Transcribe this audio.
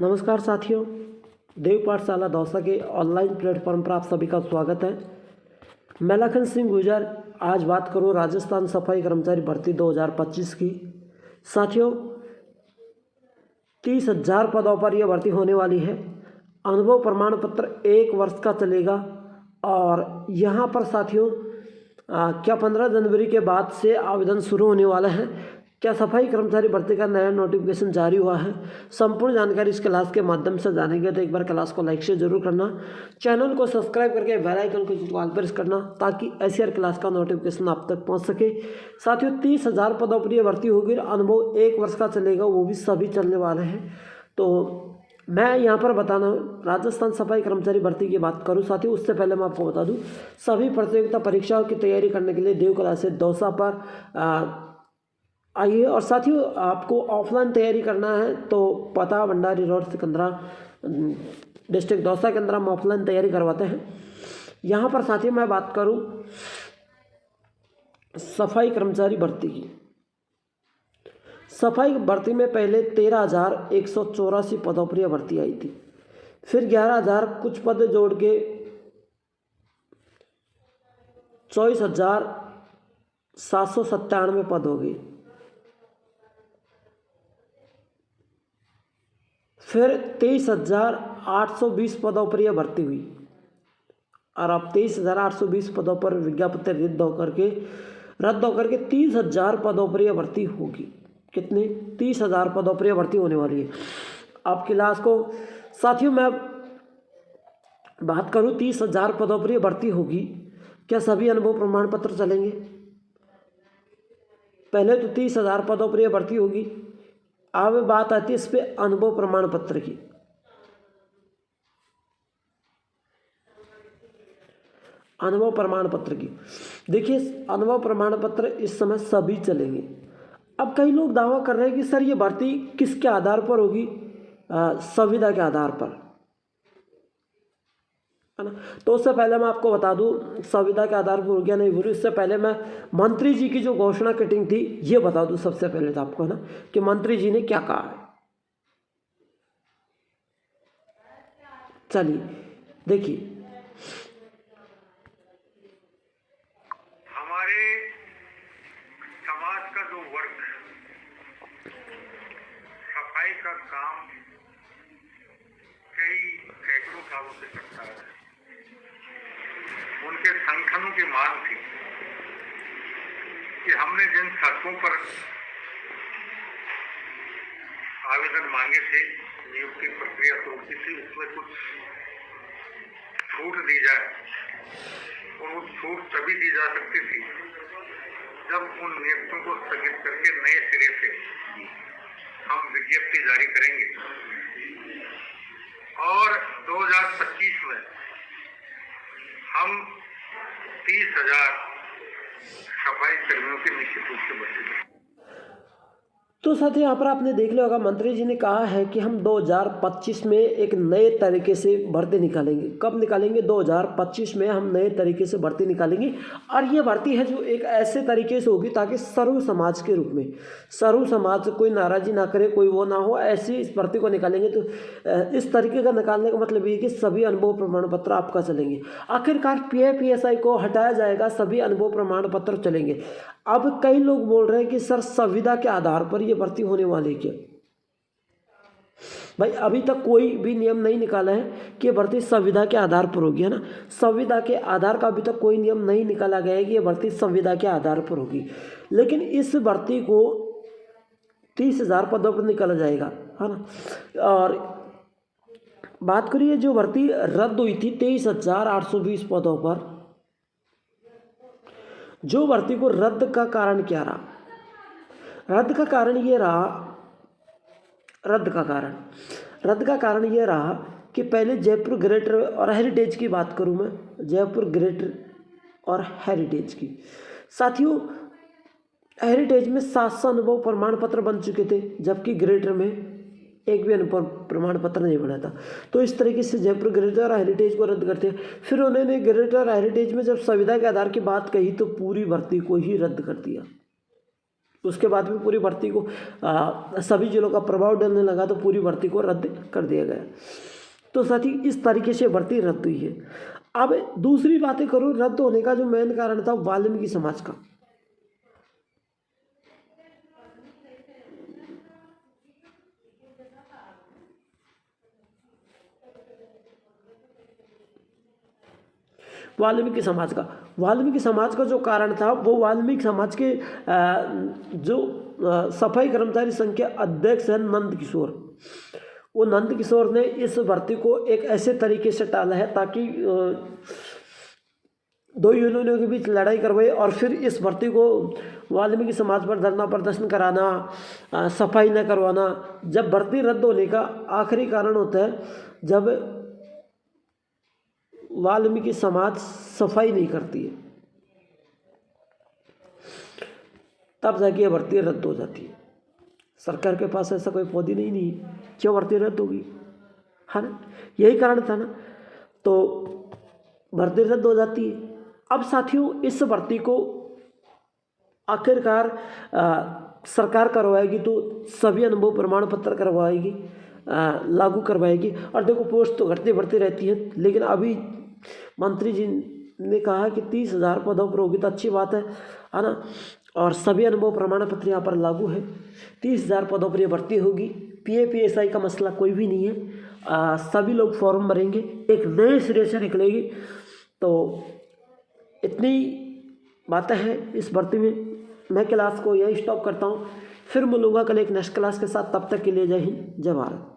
नमस्कार साथियों, देव पाठशाला दौसा के ऑनलाइन प्लेटफॉर्म पर आप सभी का स्वागत है। मैं लखन सिंह गुजर आज बात करूं राजस्थान सफाई कर्मचारी भर्ती 2025 की। साथियों, 30,000 पदों पर यह भर्ती होने वाली है। अनुभव प्रमाण पत्र 1 वर्ष का चलेगा और यहाँ पर साथियों क्या 15 जनवरी के बाद से आवेदन शुरू होने वाला है। क्या सफाई कर्मचारी भर्ती का नया नोटिफिकेशन जारी हुआ है। संपूर्ण जानकारी इस क्लास के माध्यम से जानेंगे, तो एक बार क्लास को लाइक से जरूर करना, चैनल को सब्सक्राइब करके बेल आइकन को ऑल प्रेस करना ताकि ऐसी हर क्लास का नोटिफिकेशन आप तक पहुंच सके। साथियों, 30,000 पदों पर यह भर्ती होगी। अनुभव 1 वर्ष का चलेगा, वो भी सभी चलने वाले हैं। तो मैं यहाँ पर बताना राजस्थान सफाई कर्मचारी भर्ती की बात करूँ साथियों, उससे पहले मैं आपको बता दूँ सभी प्रतियोगिता परीक्षाओं की तैयारी करने के लिए देव कला से दौसा पर आइए। और साथियों, आपको ऑफलाइन तैयारी करना है तो पता भंडारी रोड सिकंदरा डिस्ट्रिक्ट दौसा के अंदर हम ऑफलाइन तैयारी करवाते हैं। यहाँ पर साथियों मैं बात करूँ सफाई कर्मचारी भर्ती की। सफाई भर्ती में पहले 13,184 पदों पर यह भर्ती आई थी, फिर 11,000 कुछ पद जोड़ के 24,797 पद हो गए। फिर 23,820 पदों पर यह भर्ती हुई और अब 23,820 पदों पर विज्ञापन रद्द होकर के 30,000 पदों पर यह भर्ती होगी। कितने? 30,000 पदों पर यह भर्ती होने वाली है। अब क्लास को साथियों मैं बात करूं 30,000 पदों पर यह भर्ती होगी। क्या सभी अनुभव प्रमाण पत्र चलेंगे? पहले तो 30,000 पदों पर यह भर्ती होगी। अब बात आती है इस पे अनुभव प्रमाण पत्र की। अनुभव प्रमाण पत्र की देखिए, अनुभव प्रमाण पत्र इस समय सभी चलेंगे। अब कई लोग दावा कर रहे हैं कि सर ये भर्ती किसके आधार पर होगी? संविदा के आधार पर, है ना। तो उससे पहले मैं आपको बता दूं संविदा के आधार पर हो गया नहीं हो रही। उससे पहले मैं मंत्री जी की जो घोषणा कटिंग थी ये बता दूं सबसे पहले तो आपको, है ना, कि मंत्री जी ने क्या कहा है। चलिए देखिए, हमारे समाज का जो वर्ग सफाई का काम कई सैकड़ों सालों से करता है, उनके संगठनों की मांग थी कि हमने जिन शर्तों पर आवेदन मांगे थे, नियुक्ति प्रक्रिया शुरू की थी, उसमें कुछ छूट दी जाए। और वो छूट तभी दी जा सकती थी जब उन नियुक्तियों को स्थगित करके नए सिरे से हम विज्ञप्ति जारी करेंगे। और 2025 में हम 30,000 सफाई कर्मियों की निश्चित रूप से भर्ती करेंगे। तो साथ ही यहाँ पर आपने देख लिया होगा मंत्री जी ने कहा है कि हम 2025 में एक नए तरीके से भर्ती निकालेंगे। कब निकालेंगे? 2025 में हम नए तरीके से भर्ती निकालेंगे। और ये भर्ती है जो एक ऐसे तरीके से होगी ताकि सर्व समाज के रूप में, सर्व समाज कोई नाराज़ी ना करे, कोई वो ना हो, ऐसी इस भर्ती को निकालेंगे। तो इस तरीके का निकालने का मतलब ये कि सभी अनुभव प्रमाण पत्र आपका चलेंगे। आखिरकार PFPSI को हटाया जाएगा, सभी अनुभव प्रमाण पत्र चलेंगे। अब कई लोग बोल रहे हैं कि सर संविदा के आधार पर ये भर्ती होने वाली है क्या? भाई अभी तक कोई भी नियम नहीं निकाला है कि ये भर्ती संविदा के आधार पर होगी, है ना। संविदा के आधार का अभी तक कोई नियम नहीं निकाला गया है कि ये भर्ती संविदा के आधार पर होगी। लेकिन इस भर्ती को 30,000 पदों पर निकाला जाएगा, है ना। और बात करिए जो भर्ती रद्द हुई थी 23,820 पदों पर, जो भर्ती को रद्द का कारण क्या रहा? रद्द का कारण ये रहा कि पहले जयपुर ग्रेटर और हेरिटेज की बात करूं मैं, जयपुर ग्रेटर और हेरिटेज की। साथियों, हेरिटेज में 700 अनुभव प्रमाण पत्र बन चुके थे, जबकि ग्रेटर में एक भी अनुभव प्रमाण पत्र नहीं बना था। तो इस तरीके से जयपुर ग्रेटर और हेरिटेज को रद्द करते हैं। फिर उन्होंने ग्रेटर और हेरिटेज में जब संविदा के आधार की बात कही तो पूरी भर्ती को ही रद्द कर दिया। उसके बाद भी पूरी भर्ती को सभी जिलों का प्रभाव डालने लगा तो पूरी भर्ती को रद्द कर दिया गया। तो साथ ही इस तरीके से भर्ती रद्द हुई है। अब दूसरी बातें करूँ, रद्द होने का जो मेन कारण था वाल्मीकि समाज का। वाल्मीकि समाज का जो कारण था वो वाल्मीकि समाज के जो सफाई कर्मचारी संघ के अध्यक्ष हैं नंद किशोर, वो नंद किशोर ने इस भर्ती को एक ऐसे तरीके से टाला है ताकि दो यूनियनों के बीच लड़ाई करवाई और फिर इस भर्ती को वाल्मीकि समाज पर धरना प्रदर्शन कराना, सफाई न करवाना। जब भर्ती रद्द होने का आखिरी कारण होता है जब वाल्मीकि समाज सफाई नहीं करती है, तब जाके ये भर्ती रद्द हो जाती है। सरकार के पास ऐसा कोई पौधी नहीं है, क्यों भर्ती रद्द होगी, है ना, यही कारण था ना। तो भर्ती रद्द हो जाती है। अब साथियों इस भर्ती को आखिरकार सरकार करवाएगी तो सभी अनुभव प्रमाण पत्र करवाएगी, लागू करवाएगी। और देखो पोस्ट तो घटती बढ़ती रहती है, लेकिन अभी मंत्री जी ने कहा कि 30,000 पदों पर होगी तो अच्छी बात है ना। और सभी अनुभव प्रमाण पत्र यहाँ पर लागू है। 30,000 पदों पर यह भर्ती होगी। PAPSI का मसला कोई भी नहीं है, सभी लोग फॉर्म भरेंगे, एक नए सिरे से निकलेगी। तो इतनी बातें हैं इस भर्ती में। मैं क्लास को यही स्टॉप करता हूँ, फिर मिलूँगा कल एक नेक्स्ट क्लास के साथ। तब तक के लिए जय हिंद, जय भारत।